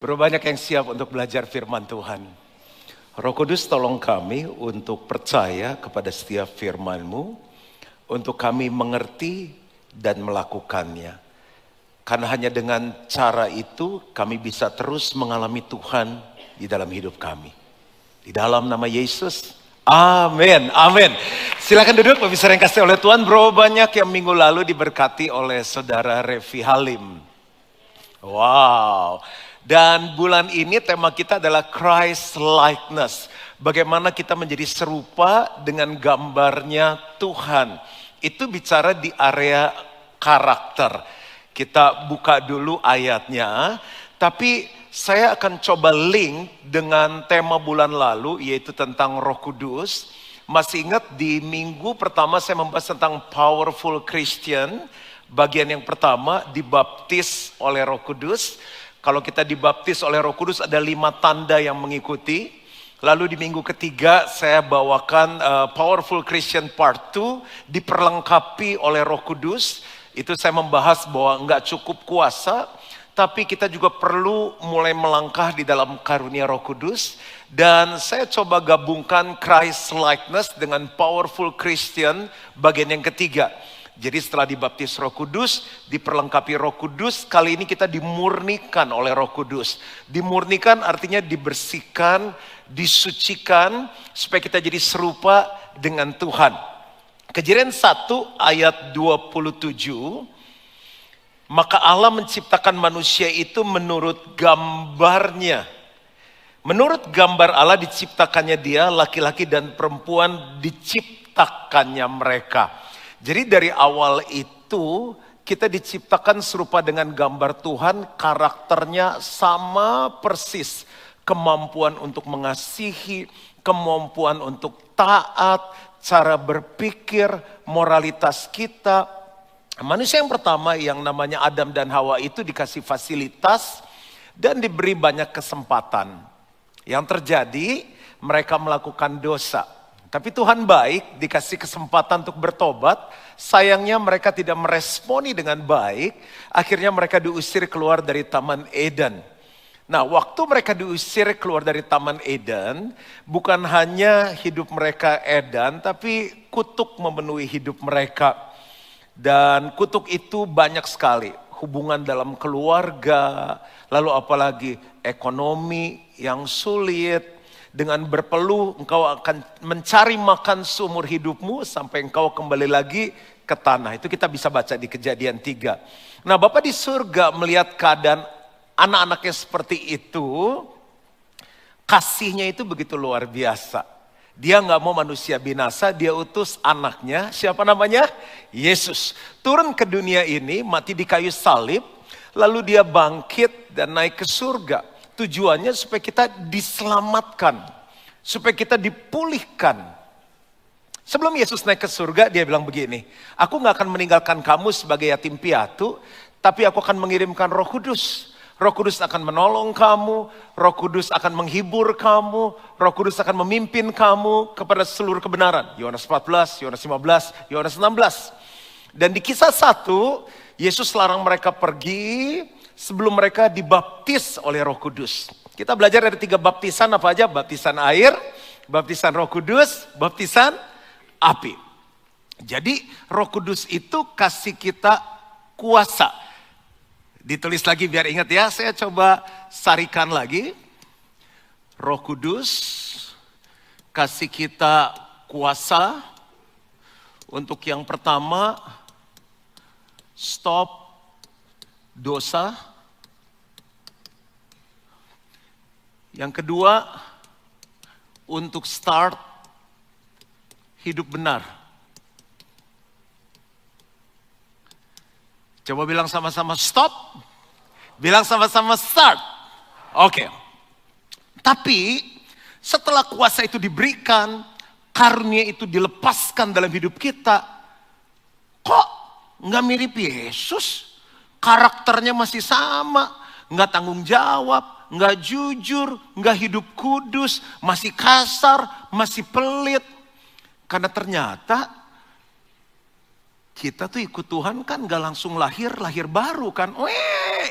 Berapa banyak yang siap untuk belajar firman Tuhan? Roh Kudus tolong kami untuk percaya kepada setiap firman-Mu, untuk kami mengerti dan melakukannya. Karena hanya dengan cara itu kami bisa terus mengalami Tuhan di dalam hidup kami. Di dalam nama Yesus, amin, amin. Silakan duduk, Bapak yang kasih oleh Tuhan. Berapa banyak yang minggu lalu diberkati oleh Saudara Revi Halim. Wow. Dan bulan ini tema kita adalah Christ likeness. Bagaimana kita menjadi serupa dengan gambarnya Tuhan. Itu bicara di area karakter. Kita buka dulu ayatnya. Tapi saya akan coba link dengan tema bulan lalu, yaitu tentang Roh Kudus. Masih ingat di minggu pertama saya membahas tentang powerful Christian. Bagian yang pertama dibaptis oleh Roh Kudus. Kalau kita dibaptis oleh Roh Kudus ada 5 tanda yang mengikuti. Lalu di minggu ketiga saya bawakan Powerful Christian Part 2 diperlengkapi oleh Roh Kudus. Itu saya membahas bahwa enggak cukup kuasa, tapi kita juga perlu mulai melangkah di dalam karunia Roh Kudus. Dan saya coba gabungkan Christ likeness dengan Powerful Christian bagian yang ketiga. Jadi setelah dibaptis Roh Kudus, diperlengkapi Roh Kudus, kali ini kita dimurnikan oleh Roh Kudus. Dimurnikan artinya dibersihkan, disucikan, supaya kita jadi serupa dengan Tuhan. Kejadian 1 ayat 27, maka Allah menciptakan manusia itu menurut gambarnya. Menurut gambar Allah diciptakannya dia, laki-laki dan perempuan diciptakannya mereka. Jadi dari awal itu kita diciptakan serupa dengan gambar Tuhan, karakternya sama persis. Kemampuan untuk mengasihi, kemampuan untuk taat, cara berpikir, moralitas kita. Manusia yang pertama yang namanya Adam dan Hawa itu dikasih fasilitas dan diberi banyak kesempatan. Yang terjadi mereka melakukan dosa. Tapi Tuhan baik, dikasih kesempatan untuk bertobat. Sayangnya mereka tidak meresponi dengan baik. Akhirnya mereka diusir keluar dari Taman Eden. Nah, waktu mereka diusir keluar dari Taman Eden, bukan hanya hidup mereka edan, tapi kutuk memenuhi hidup mereka. Dan kutuk itu banyak sekali. Hubungan dalam keluarga, lalu apalagi ekonomi yang sulit. Dengan berpeluh engkau akan mencari makan seumur hidupmu sampai engkau kembali lagi ke tanah. Itu kita bisa baca di Kejadian 3. Nah, Bapak di surga melihat keadaan anak-anaknya seperti itu, kasihnya itu begitu luar biasa. Dia gak mau manusia binasa, dia utus anaknya, siapa namanya? Yesus. Turun ke dunia ini, mati di kayu salib, lalu dia bangkit dan naik ke surga. Tujuannya supaya kita diselamatkan, supaya kita dipulihkan. Sebelum Yesus naik ke surga, dia bilang begini, aku gak akan meninggalkan kamu sebagai yatim piatu, tapi aku akan mengirimkan Roh Kudus. Roh Kudus akan menolong kamu, Roh Kudus akan menghibur kamu, Roh Kudus akan memimpin kamu kepada seluruh kebenaran. Yohanes 14, Yohanes 15, Yohanes 16. Dan di kisah 1, Yesus larang mereka pergi sebelum mereka dibaptis oleh Roh Kudus. Kita belajar dari 3 baptisan apa aja? Baptisan air, baptisan Roh Kudus, baptisan api. Jadi Roh Kudus itu kasih kita kuasa. Ditulis lagi biar ingat ya, saya coba sarikan lagi. Roh Kudus kasih kita kuasa. Untuk yang pertama, stop dosa. Yang kedua, untuk start hidup benar. Coba bilang sama-sama stop. Bilang sama-sama start. Oke. Tapi setelah kuasa itu diberikan, karunia itu dilepaskan dalam hidup kita, kok nggak mirip Yesus? Karakternya masih sama, nggak tanggung jawab, nggak jujur, nggak hidup kudus, masih kasar, masih pelit. Karena ternyata kita tuh ikut Tuhan kan nggak langsung lahir baru kan.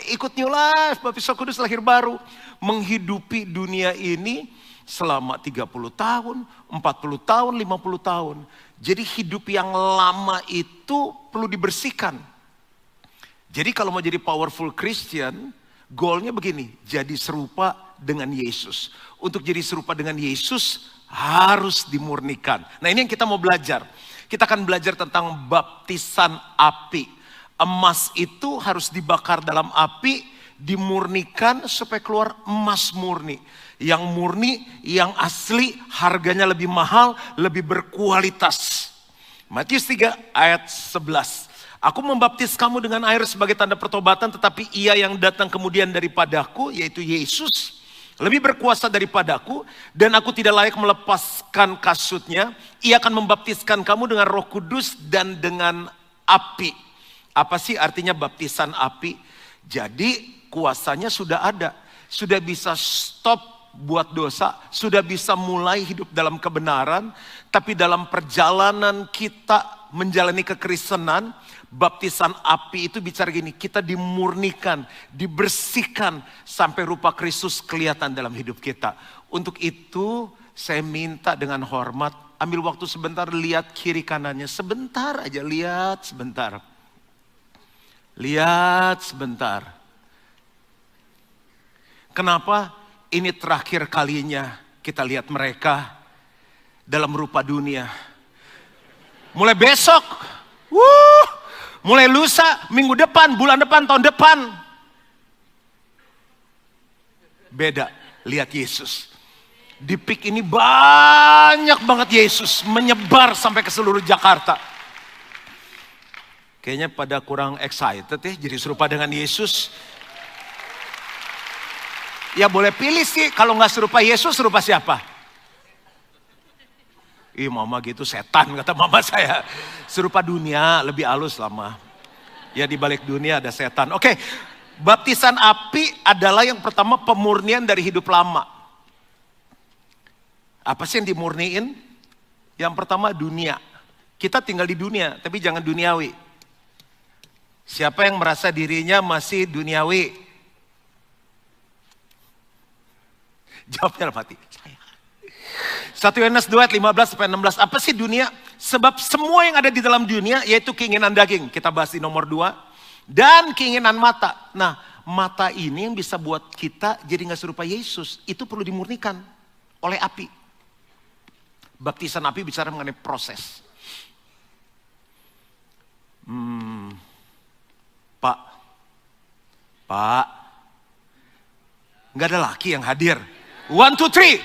ikut New Life, baptis Roh Kudus lahir baru. Menghidupi dunia ini selama 30 tahun, 40 tahun, 50 tahun. Jadi hidup yang lama itu perlu dibersihkan. Jadi kalau mau jadi powerful Christian, goalnya begini, jadi serupa dengan Yesus. Untuk jadi serupa dengan Yesus harus dimurnikan. Nah ini yang kita mau belajar. Kita akan belajar tentang baptisan api. Emas itu harus dibakar dalam api, dimurnikan supaya keluar emas murni. Yang murni, yang asli, harganya lebih mahal, lebih berkualitas. Matius 3 ayat 11. Aku membaptis kamu dengan air sebagai tanda pertobatan, tetapi ia yang datang kemudian daripadaku, yaitu Yesus, lebih berkuasa daripadaku, dan aku tidak layak melepaskan kasutnya. Ia akan membaptiskan kamu dengan Roh Kudus dan dengan api. Apa sih artinya baptisan api? Jadi kuasanya sudah ada. Sudah bisa stop buat dosa. Sudah bisa mulai hidup dalam kebenaran. Tapi dalam perjalanan kita menjalani kekristenan, baptisan api itu bicara gini, kita dimurnikan, dibersihkan sampai rupa Kristus kelihatan dalam hidup kita. Untuk itu saya minta dengan hormat, ambil waktu sebentar, lihat kiri kanannya, sebentar aja, lihat sebentar. Lihat sebentar. Kenapa? Ini terakhir kalinya kita lihat mereka dalam rupa dunia. Mulai besok, mulai lusa, minggu depan, bulan depan, tahun depan. Beda, lihat Yesus. Di PIK ini banyak banget Yesus menyebar sampai ke seluruh Jakarta. Kayaknya pada kurang excited ya jadi serupa dengan Yesus. Ya boleh pilih sih, kalau nggak serupa Yesus, serupa siapa? Ih mama gitu setan kata mama saya. Serupa dunia, lebih halus lama. Ya di balik dunia ada setan. Oke, baptisan api adalah yang pertama pemurnian dari hidup lama. Apa sih yang dimurniin? Yang pertama dunia. Kita tinggal di dunia, tapi jangan duniawi. Siapa yang merasa dirinya masih duniawi? Jawabnya mati. 1 Yohanes 2 ayat 15-16. Apa sih dunia? Sebab semua yang ada di dalam dunia yaitu keinginan daging. Kita bahas di nomor 2. Dan keinginan mata. Nah mata ini yang bisa buat kita jadi gak serupa Yesus. Itu perlu dimurnikan oleh api. Baptisan api bicara mengenai proses. Pak, gak ada laki yang hadir. 1, 2, 3.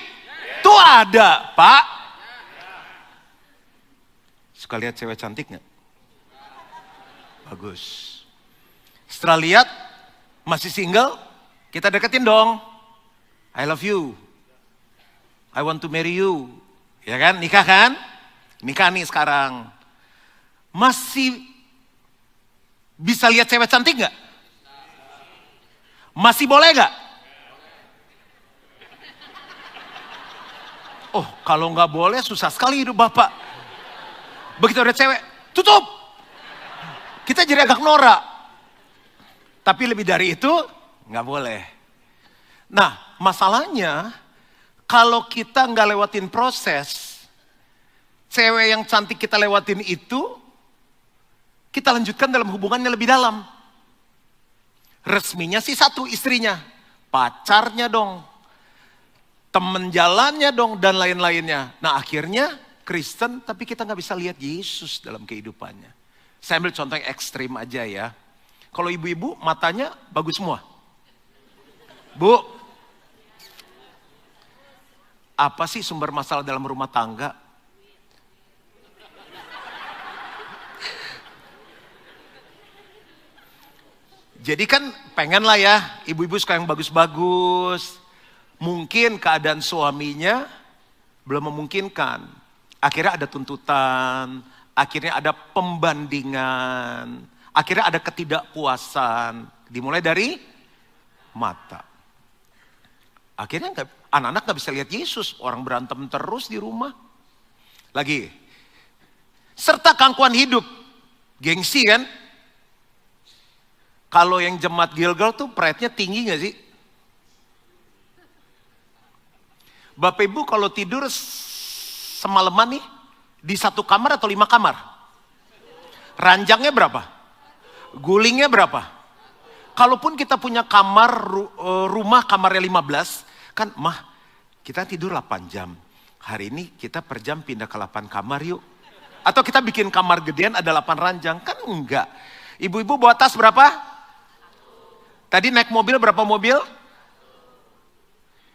Tuh ada, Pak. Suka lihat cewek cantik gak? Bagus. Setelah lihat, masih single, kita deketin dong. I love you. I want to marry you. Ya kan, nikah kan? Nikah nih sekarang. Masih bisa lihat cewek cantik gak? Masih boleh gak? Oh kalau gak boleh susah sekali hidup Bapak. Begitu ada cewek, tutup. Kita jadi agak norak. Tapi lebih dari itu gak boleh. Nah masalahnya kalau kita gak lewatin proses, cewek yang cantik kita lewatin itu, kita lanjutkan dalam hubungannya lebih dalam. Resminya sih satu istrinya, pacarnya dong, temen jalannya dong, dan lain-lainnya. Nah akhirnya Kristen tapi kita gak bisa lihat Yesus dalam kehidupannya. Saya ambil contoh yang ekstrim aja ya. Kalau ibu-ibu matanya bagus semua. Bu, apa sih sumber masalah dalam rumah tangga? Jadi kan pengen lah ya, ibu-ibu suka yang bagus-bagus. Mungkin keadaan suaminya belum memungkinkan. Akhirnya ada tuntutan, akhirnya ada pembandingan, akhirnya ada ketidakpuasan. Dimulai dari mata. Akhirnya anak-anak gak bisa lihat Yesus, orang berantem terus di rumah. Lagi, serta keangkuhan hidup, gengsi kan? Kalau yang jemaat Gilgal tuh pride-nya tinggi gak sih? Bapak Ibu kalau tidur semalaman nih, di satu kamar atau 5 kamar? Ranjangnya berapa? Gulingnya berapa? Kalaupun kita punya kamar, rumah kamarnya 15, kan mah kita tidur 8 jam. Hari ini kita per jam pindah ke 8 kamar yuk. Atau kita bikin kamar gedean ada 8 ranjang, kan enggak. Ibu-ibu bawa tas berapa? Tadi naik mobil berapa mobil?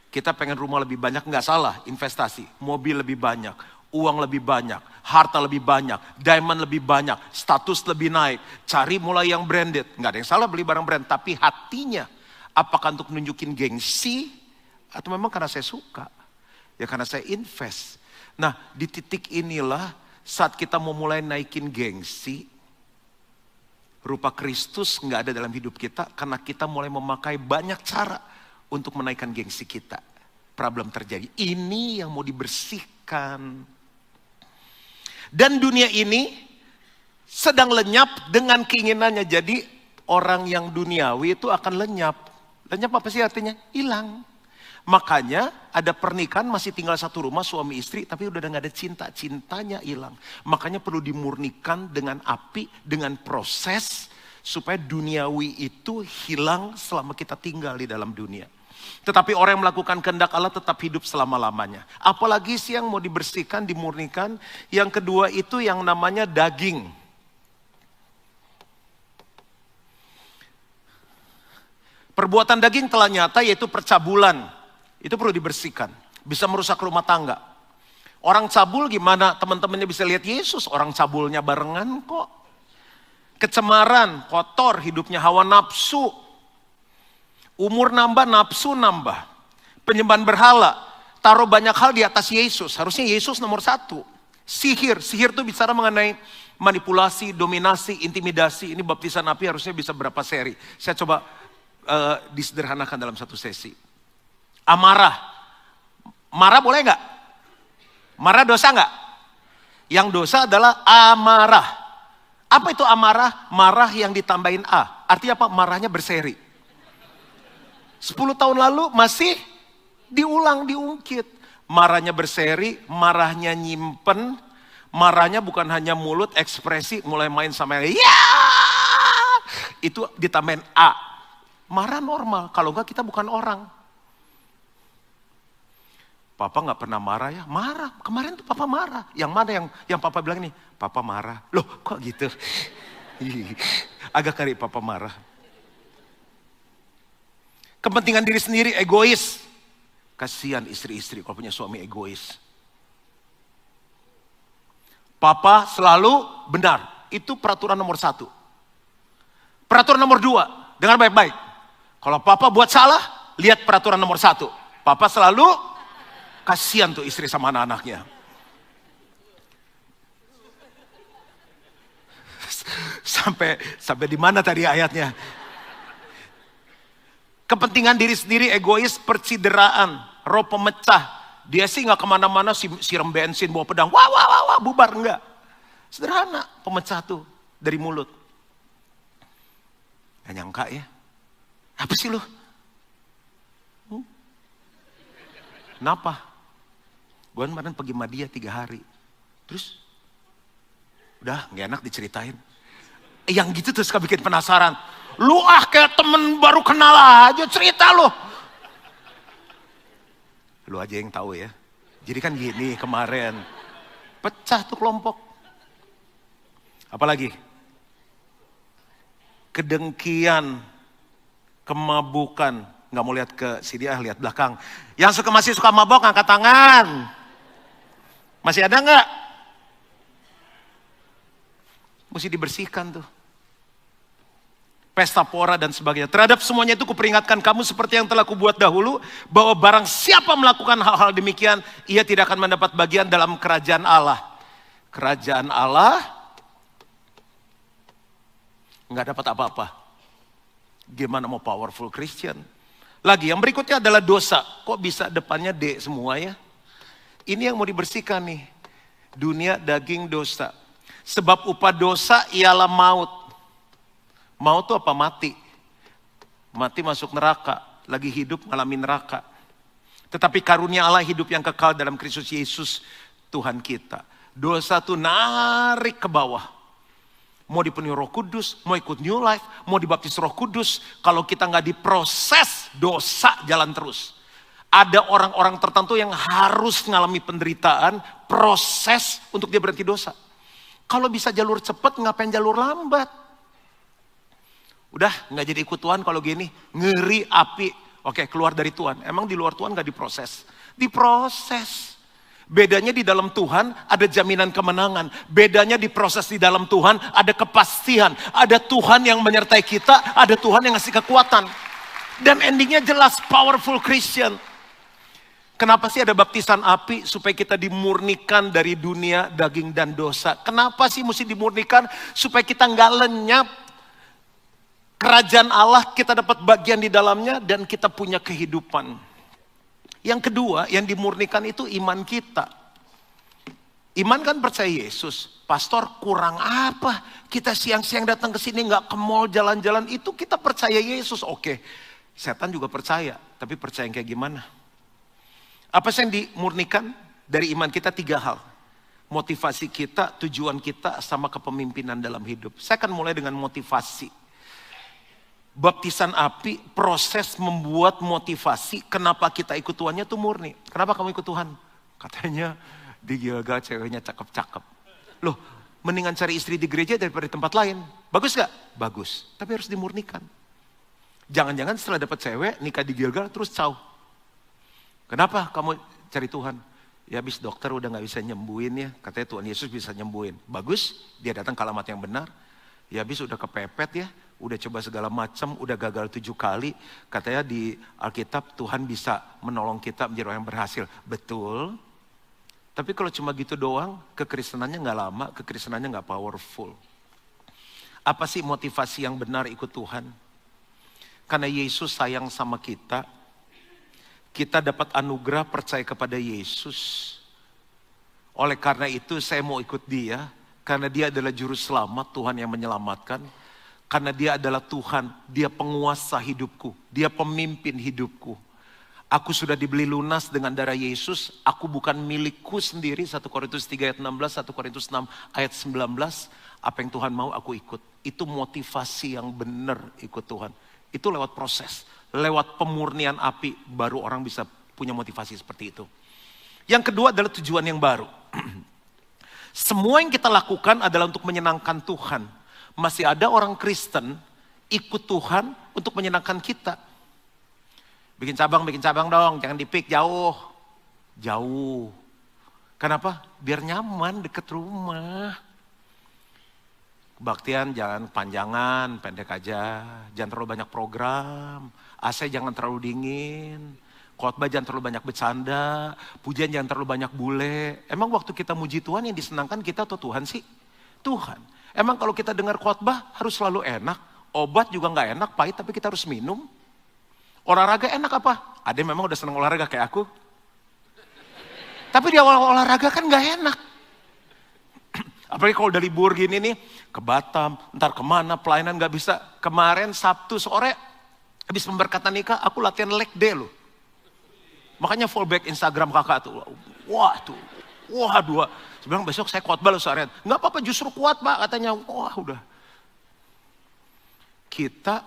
Kita pengen rumah lebih banyak, enggak salah, investasi. Mobil lebih banyak, uang lebih banyak, harta lebih banyak, diamond lebih banyak, status lebih naik. Cari mulai yang branded. Enggak ada yang salah beli barang brand, tapi hatinya apakah untuk nunjukin gengsi atau memang karena saya suka? Ya karena saya invest. Nah, di titik inilah saat kita mau mulai naikin gengsi, rupa Kristus nggak ada dalam hidup kita karena kita mulai memakai banyak cara untuk menaikkan gengsi kita. Problem terjadi. Ini yang mau dibersihkan. Dan dunia ini sedang lenyap dengan keinginannya. Jadi orang yang duniawi itu akan lenyap. Lenyap apa sih artinya? Hilang. Makanya ada pernikahan masih tinggal satu rumah suami istri tapi udah gak ada cinta. Cintanya hilang. Makanya perlu dimurnikan dengan api, dengan proses supaya duniawi itu hilang selama kita tinggal di dalam dunia. Tetapi orang yang melakukan kehendak Allah tetap hidup selama-lamanya. Apalagi sih yang mau dibersihkan, dimurnikan. Yang kedua itu yang namanya daging. Perbuatan daging telah nyata yaitu percabulan. Itu perlu dibersihkan. Bisa merusak rumah tangga. Orang cabul gimana? Teman-temannya bisa lihat Yesus. Orang cabulnya barengan kok. Kecemaran, kotor, hidupnya hawa nafsu. Umur nambah, nafsu nambah. Penyembahan berhala. Taruh banyak hal di atas Yesus. Harusnya Yesus nomor 1. Sihir. Sihir itu bicara mengenai manipulasi, dominasi, intimidasi. Ini baptisan api harusnya bisa berapa seri. Saya coba disederhanakan dalam satu sesi. Amarah. Marah boleh nggak? Marah dosa nggak? Yang dosa adalah amarah. Apa itu amarah? Marah yang ditambahin A. Artinya apa? Marahnya berseri. 10 tahun lalu masih diulang, diungkit. Marahnya berseri, marahnya nyimpen. Marahnya bukan hanya mulut, ekspresi, mulai main sama ya. Itu ditambahin A. Marah normal, kalau enggak kita bukan orang. Papa nggak pernah marah ya? Marah. Kemarin tuh papa marah. Yang mana yang papa bilang nih? Papa marah. Loh kok gitu? Agak kali papa marah. Kepentingan diri sendiri, egois. Kasihan istri-istri kalau punya suami egois. Papa selalu benar. Itu peraturan nomor 1. Peraturan nomor 2. Dengar baik-baik. Kalau papa buat salah, lihat peraturan nomor 1. Papa selalu kasihan tuh istri sama anak-anaknya. Sampai di mana tadi ayatnya? Kepentingan diri sendiri, egois, percideraan, roh pemecah. Dia sih nggak kemana-mana, siram bensin, bawa pedang, wah, bubar enggak. Sederhana, pemecah tuh dari mulut. Gak nyangka ya. Apa sih lo? Kenapa? Gue kemarin pergi sama dia 3 hari. Terus? Udah gak enak diceritain. Yang gitu tuh suka bikin penasaran. Lu kayak temen baru kenal aja cerita lu. Lu aja yang tahu ya. Jadi kan gini kemarin. Pecah tuh kelompok. Apalagi? Kedengkian. Kemabukan. Gak mau lihat ke sini, lihat belakang. Yang masih suka mabok angkat tangan. Masih ada nggak? Mesti dibersihkan tuh. Pesta pora dan sebagainya. Terhadap semuanya itu kuperingatkan kamu seperti yang telah kubuat dahulu. Bahwa barang siapa melakukan hal-hal demikian. Ia tidak akan mendapat bagian dalam kerajaan Allah. Kerajaan Allah nggak dapat apa-apa. Gimana mau powerful Christian? Lagi yang berikutnya adalah dosa. Kok bisa depannya D semua ya? Ini yang mau dibersihkan nih. Dunia daging dosa. Sebab upah dosa ialah maut. Maut itu apa? Mati. mati masuk neraka, lagi hidup ngalamin neraka. Tetapi karunia Allah hidup yang kekal dalam Kristus Yesus Tuhan kita. Dosa tuh narik ke bawah. Mau dipenuhi Roh Kudus, mau ikut New Life, mau dibaptis Roh Kudus. Kalau kita nggak diproses, dosa jalan terus. Ada orang-orang tertentu yang harus mengalami penderitaan, proses untuk dia berhenti dosa. Kalau bisa jalur cepat, ngapain jalur lambat? Udah nggak jadi ikut Tuhan kalau gini, ngeri api. Oke, keluar dari Tuhan. Emang di luar Tuhan nggak diproses? Diproses. Bedanya di dalam Tuhan ada jaminan kemenangan. Bedanya di proses di dalam Tuhan ada kepastian. Ada Tuhan yang menyertai kita, ada Tuhan yang ngasih kekuatan. Dan endingnya jelas, powerful Christian. Kenapa sih ada baptisan api? Supaya kita dimurnikan dari dunia, daging, dan dosa. Kenapa sih mesti dimurnikan? Supaya kita nggak lenyap. Kerajaan Allah kita dapat bagian di dalamnya dan kita punya kehidupan. Yang kedua yang dimurnikan itu iman kita. Iman kan percaya Yesus. Pastor kurang apa? Kita siang-siang datang ke sini nggak ke mall jalan-jalan, itu kita percaya Yesus. Oke, setan juga percaya. Tapi percaya yang kayak gimana? Apa sih yang dimurnikan dari iman kita? 3 hal. Motivasi kita, tujuan kita, sama kepemimpinan dalam hidup. Saya akan mulai dengan motivasi. Baptisan api, proses membuat motivasi. Kenapa kita ikut Tuhannya tuh murni. Kenapa kamu ikut Tuhan? Katanya di Gilgal ceweknya cakep-cakep. Loh, mendingan cari istri di gereja daripada di tempat lain. Bagus gak? Bagus. Tapi harus dimurnikan. Jangan-jangan setelah dapat cewek, nikah di Gilgal terus caw. Kenapa kamu cari Tuhan? Ya habis dokter udah gak bisa nyembuhin ya. Katanya Tuhan Yesus bisa nyembuhin. Bagus, dia datang ke alamat yang benar. Ya habis udah kepepet ya. Udah coba segala macam, udah gagal 7 kali. Katanya di Alkitab Tuhan bisa menolong kita menjadi orang yang berhasil. Betul. Tapi kalau cuma gitu doang, kekristenannya gak lama, kekristenannya gak powerful. Apa sih motivasi yang benar ikut Tuhan? Karena Yesus sayang sama kita. Kita dapat anugerah percaya kepada Yesus. Oleh karena itu saya mau ikut dia. Karena dia adalah juru selamat, Tuhan yang menyelamatkan. Karena dia adalah Tuhan, dia penguasa hidupku. Dia pemimpin hidupku. Aku sudah dibeli lunas dengan darah Yesus. Aku bukan milikku sendiri. 1 Korintus 3 ayat 16, 1 Korintus 6 ayat 19. Apa yang Tuhan mau aku ikut. Itu motivasi yang benar ikut Tuhan. Itu lewat proses. Lewat pemurnian api baru orang bisa punya motivasi seperti itu. Yang kedua adalah tujuan yang baru. Semua yang kita lakukan adalah untuk menyenangkan Tuhan. Masih ada orang Kristen ikut Tuhan untuk menyenangkan kita. Bikin cabang dong, jangan dipik jauh. Jauh. Kenapa? Biar nyaman deket rumah. Kebaktian jangan panjangan, pendek aja. Jangan terlalu banyak program. AC jangan terlalu dingin. Khotbah jangan terlalu banyak bercanda. Pujian jangan terlalu banyak bule. Emang waktu kita muji Tuhan yang disenangkan kita atau Tuhan sih? Tuhan. Emang kalau kita dengar khotbah harus selalu enak. Obat juga gak enak, pahit, tapi kita harus minum. Olahraga enak apa? Ada yang memang udah seneng olahraga kayak aku. Tapi di awal olahraga kan gak enak. Apalagi kalau udah libur gini nih, ke Batam, ntar kemana, pelayanan gak bisa. Kemarin Sabtu sore, habis pemberkatan nikah, aku latihan leg day loh. Makanya fallback Instagram kakak tuh. Wah tuh, wah dua. Sebenarnya besok saya khotbah loh seharian. Gak apa-apa justru kuat pak katanya. Wah udah. Kita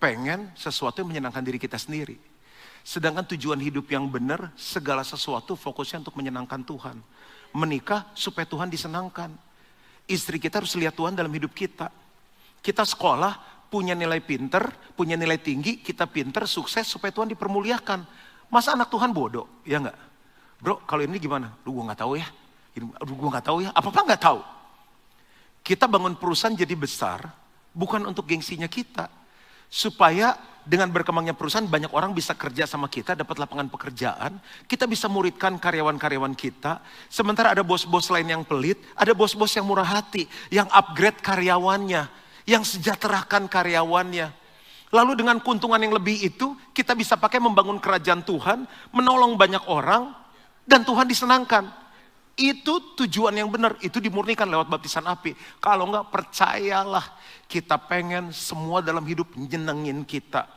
pengen sesuatu yang menyenangkan diri kita sendiri. Sedangkan tujuan hidup yang benar, segala sesuatu fokusnya untuk menyenangkan Tuhan. Menikah supaya Tuhan disenangkan. Istri kita harus lihat Tuhan dalam hidup kita. Kita sekolah, punya nilai pinter, punya nilai tinggi, kita pinter, sukses supaya Tuhan dipermuliakan. Masa anak Tuhan bodoh? Ya enggak? Bro, kalau ini gimana? Gue gak tahu ya. Gue gak tahu ya. Apa-apa gak tahu. Kita bangun perusahaan jadi besar, bukan untuk gengsinya kita. Supaya dengan berkembangnya perusahaan banyak orang bisa kerja sama kita, dapat lapangan pekerjaan. Kita bisa muridkan karyawan-karyawan kita. Sementara ada bos-bos lain yang pelit, ada bos-bos yang murah hati, yang upgrade karyawannya, yang sejahterakan karyawannya. Lalu dengan keuntungan yang lebih itu, kita bisa pakai membangun kerajaan Tuhan, menolong banyak orang, dan Tuhan disenangkan. Itu tujuan yang benar, itu dimurnikan lewat baptisan api. Kalau enggak percayalah, kita pengen semua dalam hidup nyenengin kita.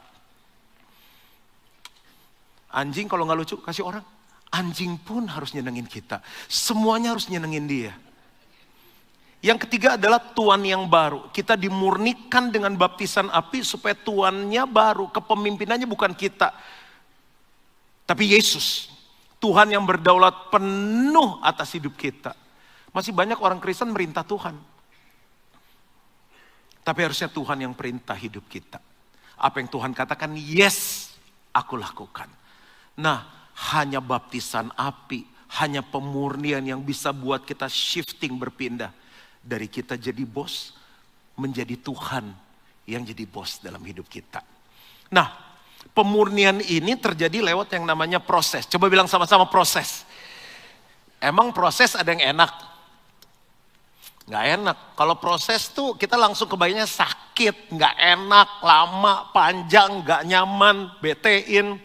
Anjing kalau nggak lucu kasih orang. Anjing pun harus nyenengin kita. Semuanya harus nyenengin dia. Yang ketiga adalah tuan yang baru. Kita dimurnikan dengan baptisan api supaya tuannya baru. Kepemimpinannya bukan kita. Tapi Yesus. Tuhan yang berdaulat penuh atas hidup kita. Masih banyak orang Kristen merintah Tuhan. Tapi harusnya Tuhan yang perintah hidup kita. Apa yang Tuhan katakan, yes, aku lakukan. Nah, hanya baptisan api, hanya pemurnian yang bisa buat kita shifting, berpindah. Dari kita jadi bos, menjadi Tuhan yang jadi bos dalam hidup kita. Nah, pemurnian ini terjadi lewat yang namanya proses. Coba bilang sama-sama proses. Emang proses ada yang enak? Nggak enak. Kalau proses tuh kita langsung kebayangnya sakit, nggak enak, lama, panjang, nggak nyaman, betein.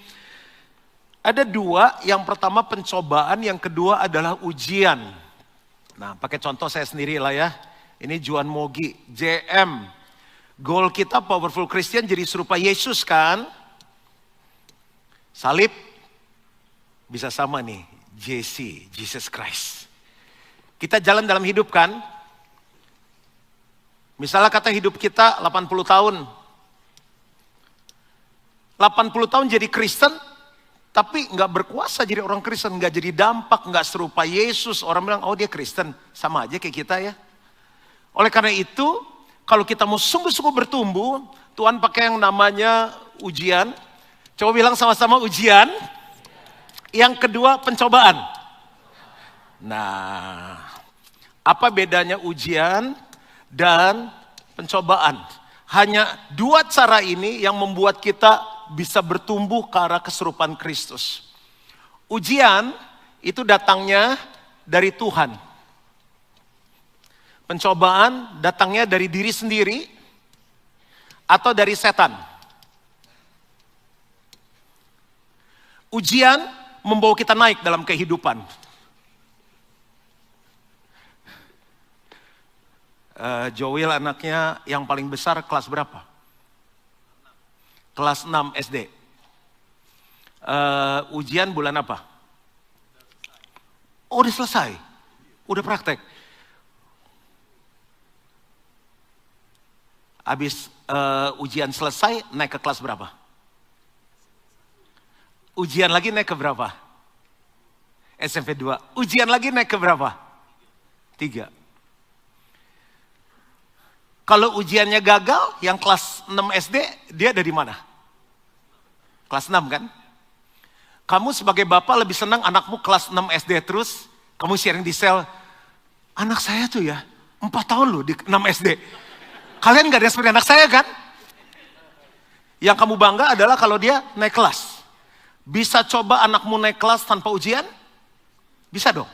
Ada dua, yang pertama pencobaan, yang kedua adalah ujian. Nah, pakai contoh saya sendiri lah ya. Ini Juan Mogi, JM. Goal kita Powerful Christian jadi serupa Yesus kan? Salib bisa sama nih, JC, Jesus Christ. Kita jalan dalam hidup kan? Misalnya kata hidup kita 80 tahun. 80 tahun jadi Kristen, tapi nggak berkuasa jadi orang Kristen, nggak jadi dampak, nggak serupa Yesus. Orang bilang, oh dia Kristen, sama aja kayak kita ya. Oleh karena itu, kalau kita mau sungguh-sungguh bertumbuh, Tuhan pakai yang namanya ujian. Coba bilang sama-sama ujian. Yang kedua pencobaan. Nah, apa bedanya ujian dan pencobaan? Hanya dua cara ini yang membuat kita bisa bertumbuh ke arah keserupaan Kristus. Ujian itu datangnya dari Tuhan. Pencobaan datangnya dari diri sendiri atau dari setan. Ujian membawa kita naik dalam kehidupan. Joel anaknya yang paling besar kelas berapa? Kelas 6 SD. Ujian bulan apa? Oh, udah selesai. Udah praktek. Habis ujian selesai, naik ke kelas berapa? Ujian lagi naik ke berapa? SMP 2. Ujian lagi naik ke berapa? 3. Kalau ujiannya gagal, yang kelas 6 SD, dia dari mana? Kelas 6 kan? Kamu sebagai bapak lebih senang anakmu kelas 6 SD terus, kamu sharing di sel, anak saya tuh ya, 4 tahun loh di 6 SD. Kalian gak ada seperti anak saya kan? Yang kamu bangga adalah kalau dia naik kelas. Bisa coba anakmu naik kelas tanpa ujian? Bisa dong.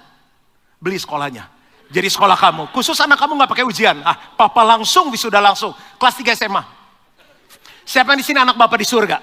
Beli sekolahnya. Jadi sekolah kamu, khusus anak kamu nggak pakai ujian. Papa langsung wisuda langsung. Kelas 3 SMA. Siapa yang di sini anak bapak di surga?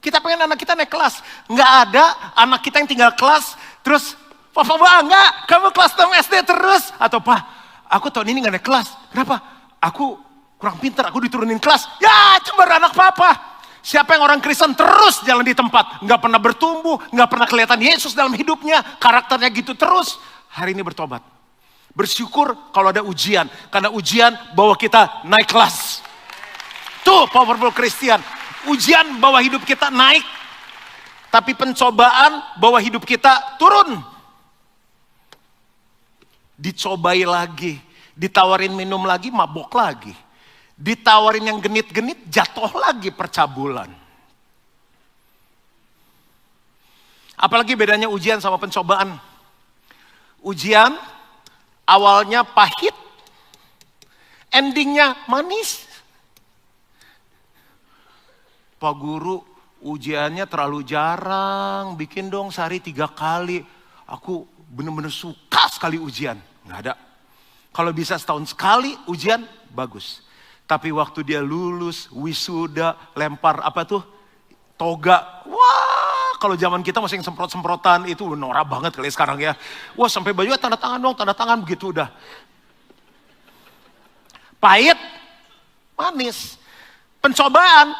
Kita pengen anak kita naik kelas. Nggak ada anak kita yang tinggal kelas, terus papa bangga, kamu kelas 6 SD terus. Atau pak, aku tahun ini nggak naik kelas. Kenapa? Aku kurang pintar, aku diturunin kelas. Ya, cember anak papa. Siapa yang orang Kristen terus jalan di tempat, nggak pernah bertumbuh, nggak pernah kelihatan Yesus dalam hidupnya, karakternya gitu terus. Hari ini bertobat. Bersyukur kalau ada ujian. Karena ujian bawa kita naik kelas. Tuh Powerful Christian. Ujian bawa hidup kita naik. Tapi pencobaan bawa hidup kita turun. Dicobai lagi. Ditawarin minum lagi, mabok lagi. Ditawarin yang genit-genit, jatuh lagi percabulan. Apalagi bedanya ujian sama pencobaan. Ujian awalnya pahit, endingnya manis. Pak Guru, ujiannya terlalu jarang, bikin dong sehari 3 kali. Aku benar-benar suka sekali ujian. Nggak ada. Kalau bisa setahun sekali ujian, bagus. Tapi waktu dia lulus, wisuda, lempar apa tuh? Toga. Wah, kalau zaman kita masih yang semprot-semprotan itu norak banget kali sekarang ya. Wah, sampai baju tanda tangan dong, tanda tangan begitu udah. Pahit, manis. Pencobaan,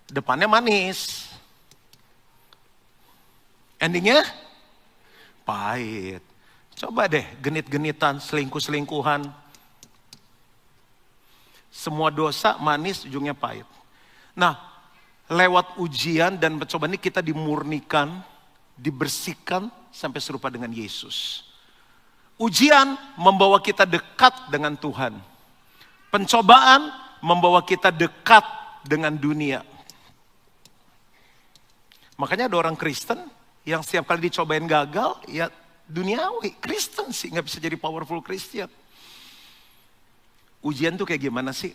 depannya manis. Endingnya pahit. Coba deh genit-genitan, selingkuh-selingkuhan. Semua dosa manis, ujungnya pahit. Nah, lewat ujian dan pencobaan ini kita dimurnikan, dibersihkan sampai serupa dengan Yesus. Ujian membawa kita dekat dengan Tuhan. Pencobaan membawa kita dekat dengan dunia. Makanya ada orang Kristen yang setiap kali dicobain gagal, ya duniawi. Kristen sih, gak bisa jadi powerful Christian. Ujian tuh kayak gimana sih?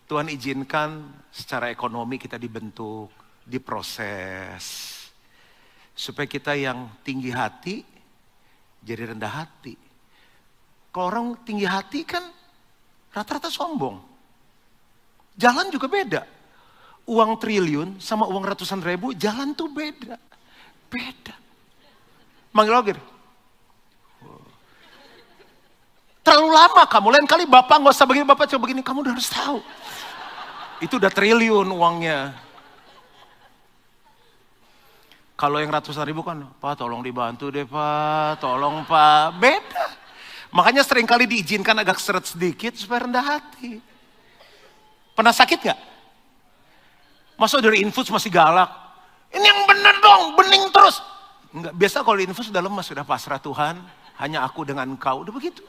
Tuhan izinkan secara ekonomi kita dibentuk, diproses. Supaya kita yang tinggi hati, jadi rendah hati. Kalau orang tinggi hati kan rata-rata sombong. Jalan juga beda. Uang triliun sama uang ratusan ribu, jalan tuh beda. Beda. Manggil lagi. Terlalu lama kamu, lain kali bapak gak usah begini, bapak coba begini, kamu udah harus tahu. Itu udah triliun uangnya. Kalau yang ratusan ribu kan, Pak tolong dibantu deh Pak, tolong Pak. Beda. Makanya sering kali diizinkan agak seret sedikit supaya rendah hati. Pernah sakit gak? Masa dari infus masih galak? Ini yang bener dong, bening terus. Enggak, biasa kalau infus sudah lemas, sudah pasrah Tuhan. Hanya aku dengan engkau, udah begitu.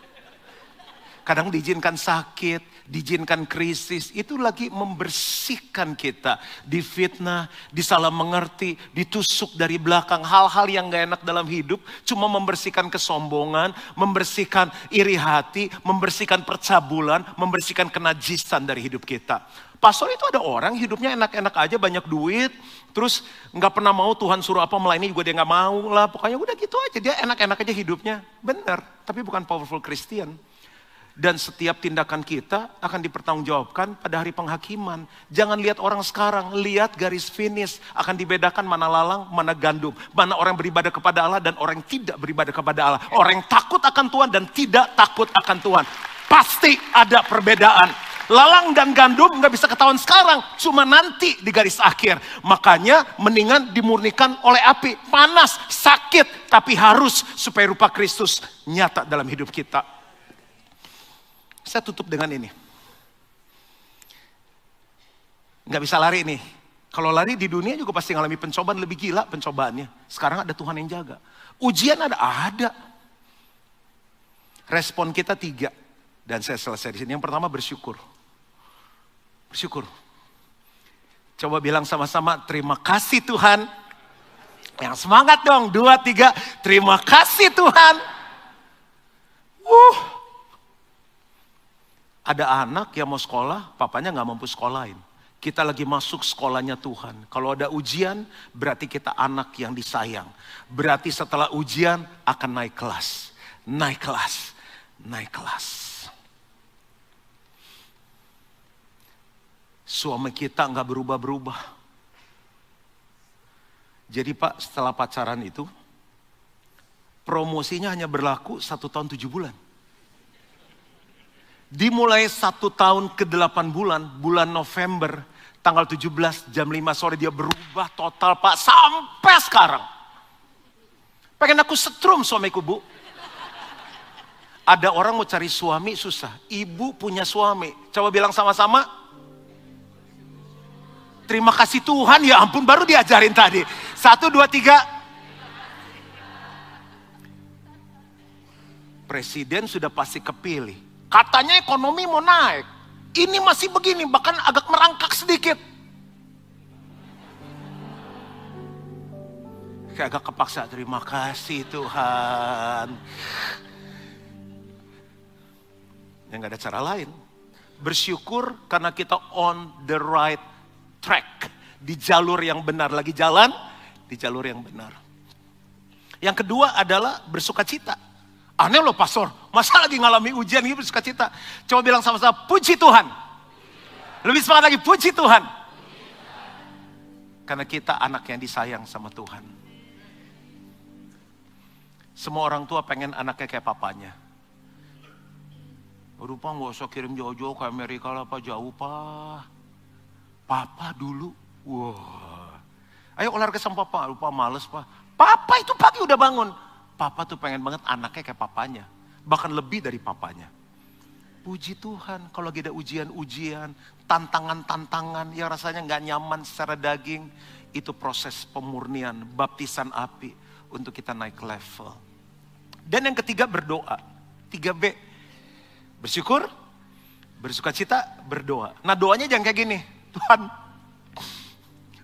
Kadang diizinkan sakit, diizinkan krisis, itu lagi membersihkan kita. Difitnah, disalah mengerti, ditusuk dari belakang. Hal-hal yang gak enak dalam hidup, cuma membersihkan kesombongan, membersihkan iri hati, membersihkan percabulan, membersihkan kenajisan dari hidup kita. Pastor itu ada orang hidupnya enak-enak aja, banyak duit, terus gak pernah mau Tuhan suruh apa melayani juga dia gak mau lah. Pokoknya udah gitu aja, dia enak-enak aja hidupnya. Benar, tapi bukan powerful Christian. Dan setiap tindakan kita akan dipertanggungjawabkan pada hari penghakiman. Jangan lihat orang sekarang, lihat garis finish. Akan dibedakan mana lalang, mana gandum. Mana orang beribadah kepada Allah dan orang yang tidak beribadah kepada Allah. Orang yang takut akan Tuhan dan tidak takut akan Tuhan. Pasti ada perbedaan. Lalang dan gandum gak bisa ketahuan sekarang, cuma nanti di garis akhir. Makanya mendingan dimurnikan oleh api. Panas, sakit, tapi harus supaya rupa Kristus nyata dalam hidup kita. Saya tutup dengan ini. Nggak bisa lari nih. Kalau lari di dunia juga pasti ngalami pencobaan, lebih gila pencobaannya. Sekarang ada Tuhan yang jaga. Ujian ada. Respon kita 3. Dan saya selesai di sini. Yang pertama bersyukur. Bersyukur. Coba bilang sama-sama, terima kasih Tuhan. Yang semangat dong, 2, 3. Terima kasih Tuhan. Ada anak yang mau sekolah, papanya gak mampu sekolahin. Kita lagi masuk sekolahnya Tuhan. Kalau ada ujian, berarti kita anak yang disayang. Berarti setelah ujian akan naik kelas. Naik kelas. Naik kelas. Suami kita gak berubah-berubah. Jadi Pak, setelah pacaran itu, promosinya hanya berlaku 1 tahun 7 bulan. Dimulai 1 tahun ke 8 bulan, bulan November, tanggal 17 jam 5 sore dia berubah total Pak, sampai sekarang. Pengen aku setrum suamiku Bu. Ada orang mau cari suami susah, ibu punya suami. Coba bilang sama-sama, terima kasih Tuhan, ya ampun baru diajarin tadi. 1, 2, 3. Presiden sudah pasti kepilih. Katanya ekonomi mau naik. Ini masih begini, bahkan agak merangkak sedikit. Kayak agak kepaksa, terima kasih Tuhan. Ya gak ada cara lain. Bersyukur karena kita on the right track. Di jalur yang benar, lagi jalan di jalur yang benar. Yang kedua adalah bersuka cita. Aneh loh pastor, masa lagi ngalami ujian gitu bersuka cita. Coba bilang sama-sama, puji Tuhan. Lebih semangat lagi, puji Tuhan. Karena kita anak yang disayang sama Tuhan. Semua orang tua pengen anaknya kayak papanya. Aduh Pak, gak usah kirim jauh-jauh ke Amerika lah Pak, jauh Pak. Papa dulu, wah, Ayo olahraga sama papa. Lupa males pak. Papa itu pagi udah bangun. Papa tuh pengen banget anaknya kayak papanya. Bahkan lebih dari papanya. Puji Tuhan kalau lagi ada ujian-ujian, tantangan-tantangan yang rasanya gak nyaman secara daging. Itu proses pemurnian, baptisan api untuk kita naik level. Dan yang ketiga berdoa. 3B. Bersyukur, bersukacita, berdoa. Nah doanya jangan kayak gini. Tuhan,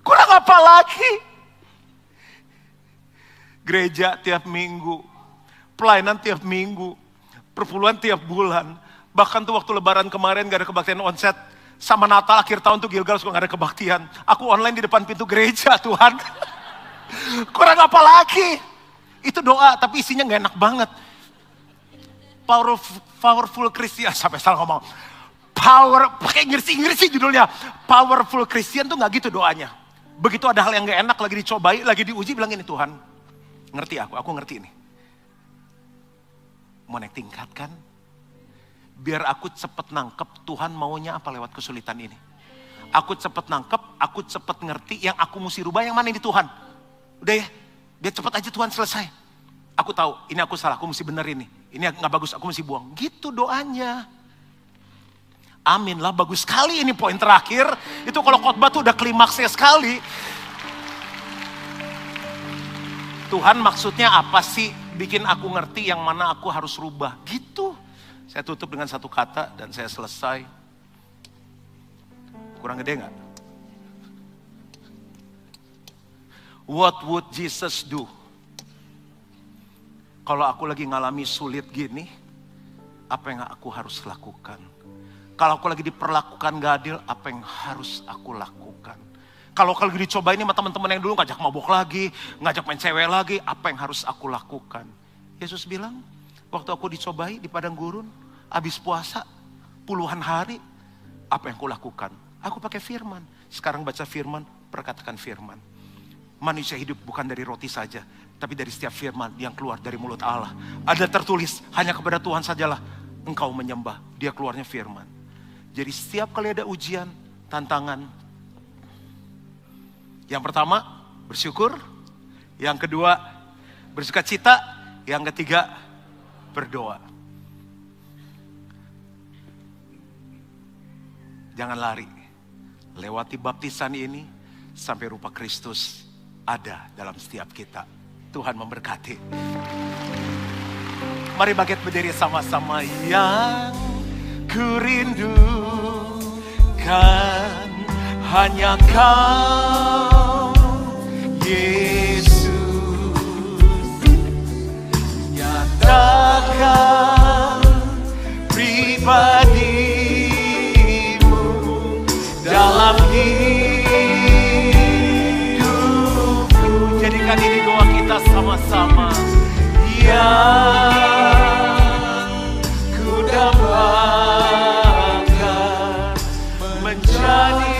kurang apa lagi? Gereja tiap minggu, pelayanan tiap minggu, perpuluhan tiap bulan. Bahkan tuh waktu lebaran kemarin gak ada kebaktian onset. Sama Natal akhir tahun tuh Gilgal suka gak ada kebaktian. Aku online di depan pintu gereja Tuhan. Kurang apa lagi? Itu doa tapi isinya gak enak banget. Powerful Christian, sampai salah ngomong. Pakai Inggris judulnya. Powerful Christian tuh gak gitu doanya. Begitu ada hal yang gak enak, lagi dicobai, lagi diuji, bilang ini Tuhan. Ngerti aku ngerti ini. Mau naik tingkat kan? Biar aku cepet nangkep Tuhan maunya apa lewat kesulitan ini. Aku cepet nangkep, aku cepet ngerti yang aku mesti rubah yang mana ini Tuhan. Udah ya, biar cepet aja Tuhan selesai. Aku tahu, ini aku salah, aku mesti bener ini. Ini gak bagus, aku mesti buang. Gitu doanya. Amin lah, bagus sekali ini poin terakhir. Itu kalau khotbah tuh udah klimaksnya sekali. Tuhan maksudnya apa sih? Bikin aku ngerti yang mana aku harus rubah. Gitu. Saya tutup dengan satu kata dan saya selesai. Kurang gede gak? What would Jesus do? Kalau aku lagi ngalami sulit gini, apa yang aku harus lakukan? Kalau aku lagi diperlakukan gak adil, apa yang harus aku lakukan? Kalau lagi dicoba ini sama teman-teman yang dulu ngajak mabuk lagi, ngajak main cewek lagi, apa yang harus aku lakukan? Yesus bilang, waktu aku dicobai di padang gurun, habis puasa puluhan hari, apa yang aku lakukan? Aku pakai firman. Sekarang baca firman, perkatakan firman. Manusia hidup bukan dari roti saja, tapi dari setiap firman yang keluar dari mulut Allah. Ada tertulis, hanya kepada Tuhan sajalah engkau menyembah. Dia keluarnya firman. Jadi setiap kali ada ujian, tantangan. Yang pertama, bersyukur. Yang kedua, bersukacita. Yang ketiga, berdoa. Jangan lari. Lewati baptisan ini sampai rupa Kristus ada dalam setiap kita. Tuhan memberkati. Mari bangkit berdiri sama-sama. Yang kurindukan hanya Kau, Yesus. Nyatakan pribadimu dalam hidupku. Jadikan ini doa kita sama-sama. Yang ku dambakan menjadi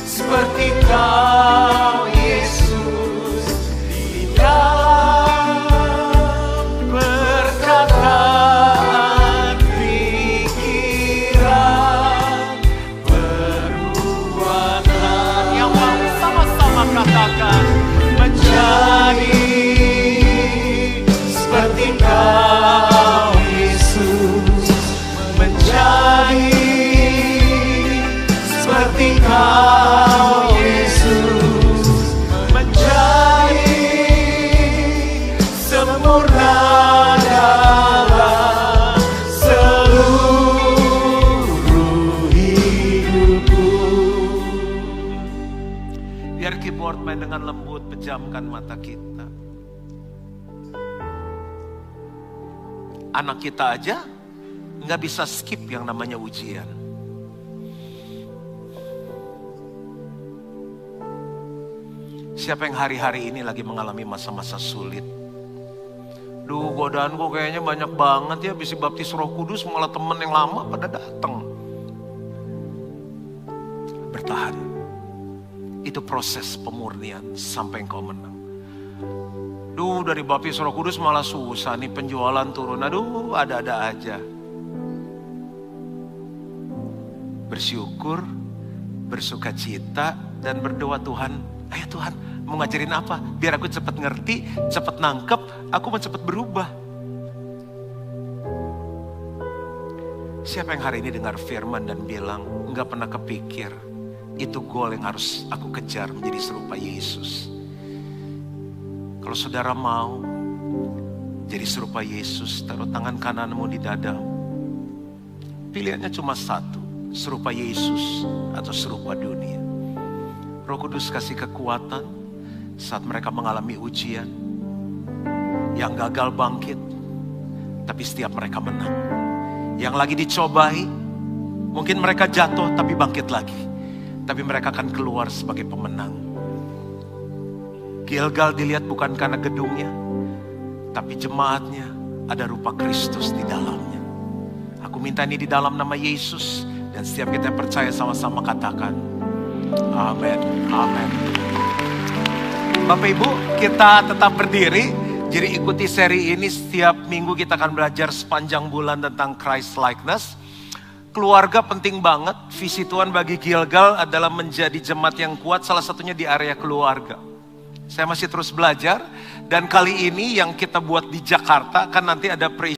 seperti Kau, Yesus, di dalam perkataan, pikiran, perbuatan. Yang mau sama-sama katakan, menjadi seperti Kau, Yesus, menjadi seperti Kau, Yesus, menjadi sempurna dalam seluruh hidupku. Biar keyboard main dengan lembut, pejamkan mata kita. Anak kita aja nggak bisa skip yang namanya ujian. Siapa yang hari-hari ini lagi mengalami masa-masa sulit? Duh, godaan gue kayaknya banyak banget ya. Bisa baptis Roh Kudus, malah temen yang lama pada datang. Bertahan. Itu proses pemurnian sampai engkau menang. Duh, dari baptis Roh Kudus malah susah nih, penjualan turun. Aduh, ada-ada aja. Bersyukur, bersukacita, dan berdoa, Tuhan, ayo Tuhan, mau ngajarin apa? Biar aku cepat ngerti, cepat nangkep, aku mau cepat berubah. Siapa yang hari ini dengar firman dan bilang, enggak pernah kepikir, itu goal yang harus aku kejar menjadi serupa Yesus. Kalau saudara mau jadi serupa Yesus, taruh tangan kananmu di dada. Pilihannya cuma satu, serupa Yesus atau serupa dunia. Roh Kudus kasih kekuatan saat mereka mengalami ujian. Yang gagal bangkit, tapi setiap mereka menang. Yang lagi dicobai, mungkin mereka jatuh tapi bangkit lagi. Tapi mereka akan keluar sebagai pemenang. Gilgal dilihat bukan karena gedungnya, tapi jemaatnya ada rupa Kristus di dalamnya. Aku minta ini di dalam nama Yesus, dan setiap kita percaya sama-sama katakan, amin, amin. Bapak Ibu, kita tetap berdiri. Jadi ikuti seri ini, setiap minggu kita akan belajar sepanjang bulan tentang Christ likeness. Keluarga penting banget. Visi Tuhan bagi Gilgal adalah menjadi jemaat yang kuat, salah satunya di area keluarga. Saya masih terus belajar, dan kali ini yang kita buat di Jakarta, kan nanti ada